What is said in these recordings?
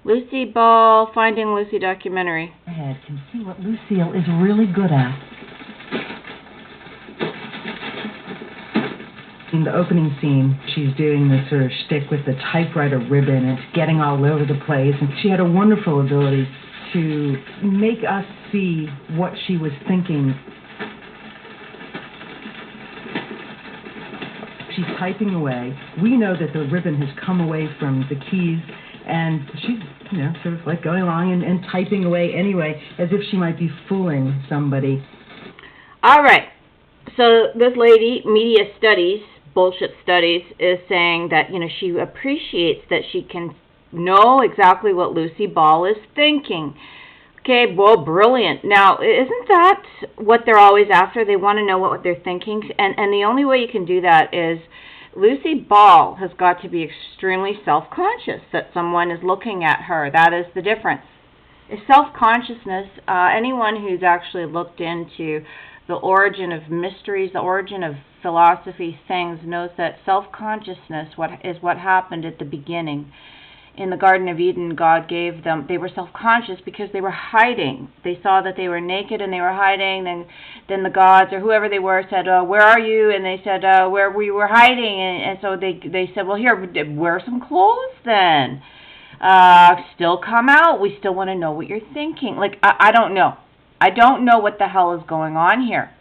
Lucy Ball, Finding Lucy documentary. Ed can see what Lucille is really good at. In the opening scene, she's doing this sort of shtick with the typewriter ribbon. It's getting all over the place, and she had a wonderful ability to make us see what she was thinking. She's typing away. We know that the ribbon has come away from the keys, and she's, sort of like going along and typing away anyway, as if she might be fooling somebody. All right. So this lady, media studies, bullshit studies, is saying that, she appreciates that she can know exactly what Lucy Ball is thinking. Okay, well, brilliant. Now, isn't that what they're always after? They want to know what they're thinking. And the only way you can do that is Lucy Ball has got to be extremely self-conscious that someone is looking at her. That is the difference. Self-consciousness, anyone who's actually looked into the origin of mysteries, the origin of philosophy, things, knows that self-consciousness is what happened at the beginning. In the Garden of Eden, God gave them, they were self-conscious because they were hiding. They saw that they were naked and they were hiding. Then the gods, or whoever they were, said, where are you? And they said, where we were hiding. And so they said, well, here, wear some clothes then. Still come out. We still want to know what you're thinking. I don't know. I don't know what the hell is going on here.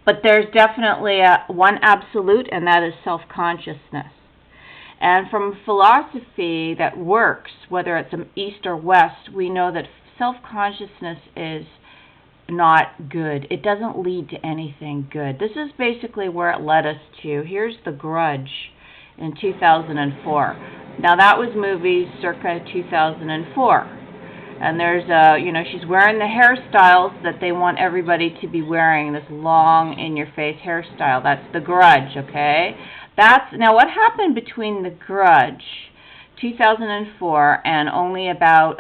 But there's definitely one absolute, and that is self-consciousness. And from philosophy that works, whether it's east or west, we know that self-consciousness is not good. It doesn't lead to anything good. This is basically where it led us to. Here's The Grudge in 2004. Now that was movie circa 2004. And there's she's wearing the hairstyles that they want everybody to be wearing, this long in-your-face hairstyle. That's The Grudge, okay? Now what happened between The Grudge, 2004, and only about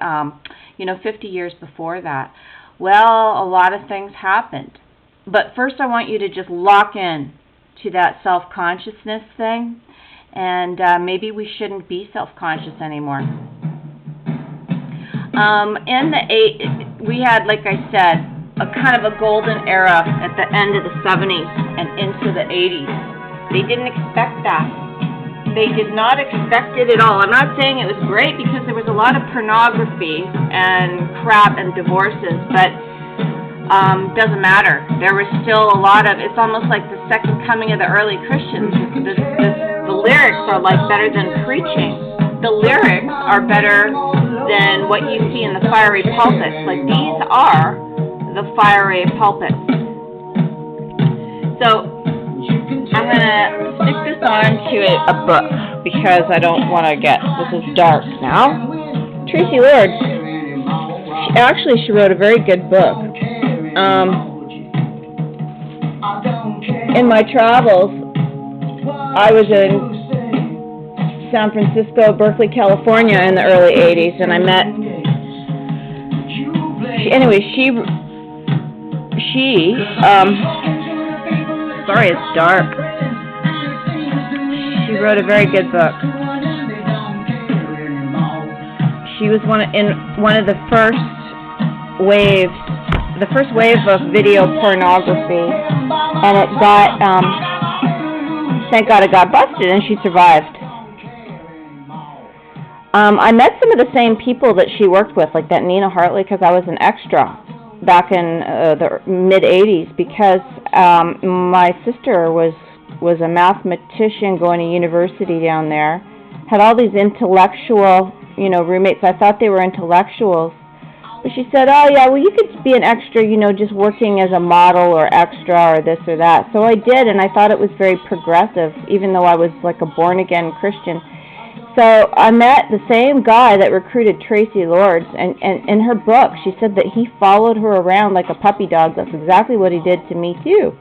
50 years before that? Well, a lot of things happened. But first I want you to just lock in to that self-consciousness thing, and maybe we shouldn't be self-conscious anymore. We had, like I said, a kind of a golden era at the end of the 70s and into the 80s. They didn't expect that. They did not expect it at all. I'm not saying it was great because there was a lot of pornography and crap and divorces, but doesn't matter. There was still a lot of, it's almost like the second coming of the early Christians. The lyrics are like better than preaching. The lyrics are better than what you see in the fiery pulpits. Like, these are the fiery pulpits. So I'm going to stick this on to a book because I don't want to get, this is dark now. Tracy Lord, she wrote a very good book. In my travels, I was in San Francisco, Berkeley, California in the early 80s, and I met, sorry, it's dark. She wrote a very good book. She was one of the first wave of video pornography, and it got, thank God it got busted, and she survived. I met some of the same people that she worked with, like that Nina Hartley, because I was an extra back in the mid-'80s, because my sister was a mathematician going to university down there, had all these intellectual, roommates. I thought they were intellectuals. But she said, oh, yeah, well, you could be an extra, just working as a model or extra or this or that. So I did, and I thought it was very progressive, even though I was like a born-again Christian. So I met the same guy that recruited Tracy Lords, and in her book, she said that he followed her around like a puppy dog. That's exactly what he did to me, too.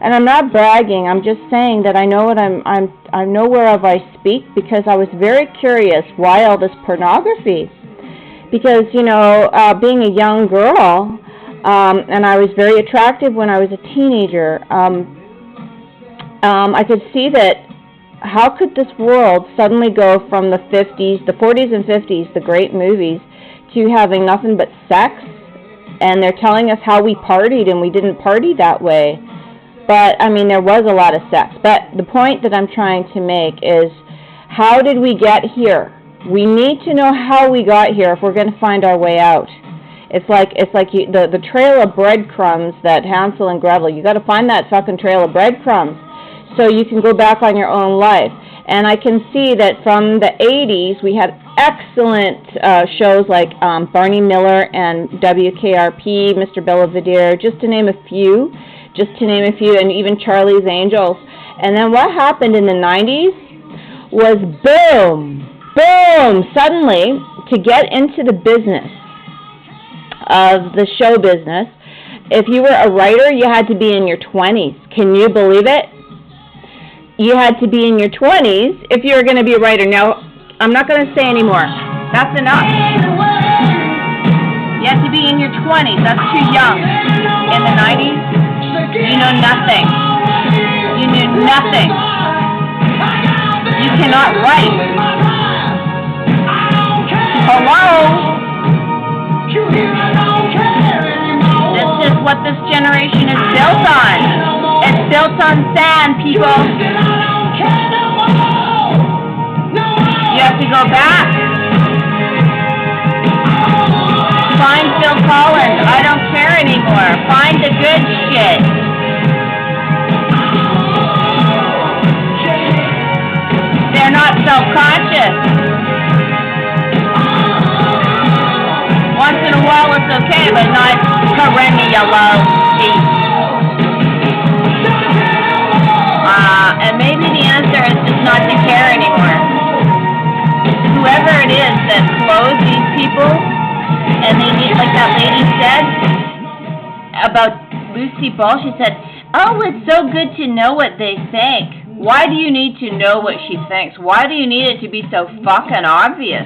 And I'm not bragging. I'm just saying that I know what I know whereof I speak, because I was very curious why all this pornography. Because, being a young girl, and I was very attractive when I was a teenager, I could see that how could this world suddenly go from the 50s, the 40s and 50s, the great movies, to having nothing but sex? And they're telling us how we partied, and we didn't party that way. But, I mean, there was a lot of sex. But the point that I'm trying to make is, how did we get here? We need to know how we got here if we're going to find our way out. It's like the trail of breadcrumbs that Hansel and Gretel. You got to find that fucking trail of breadcrumbs so you can go back on your own life. And I can see that from the 80s we had excellent shows like Barney Miller and WKRP, Mr. Belvedere, just to name a few, and even Charlie's Angels. And then what happened in the 90s was boom, suddenly, to get into the business of the show business, if you were a writer, you had to be in your 20s. Can you believe it? You had to be in your 20s if you were going to be a writer. Now, I'm not going to say anymore. That's enough. You had to be in your 20s. That's too young. In the 90s, you know nothing. You knew nothing. You cannot write. Hello? This is what this generation is built on. It's built on sand, people. You have to go back. Find Phil Collins. I don't care anymore. Find the good shit. They're not self-conscious. Once in a while it's okay, but not perennially. And maybe the answer is just not to care anymore. Whoever it is that clothes these people, and they need, like that lady said about Lucy Ball, she said, oh, it's so good to know what they think. Why do you need to know what she thinks? Why do you need it to be so fucking obvious?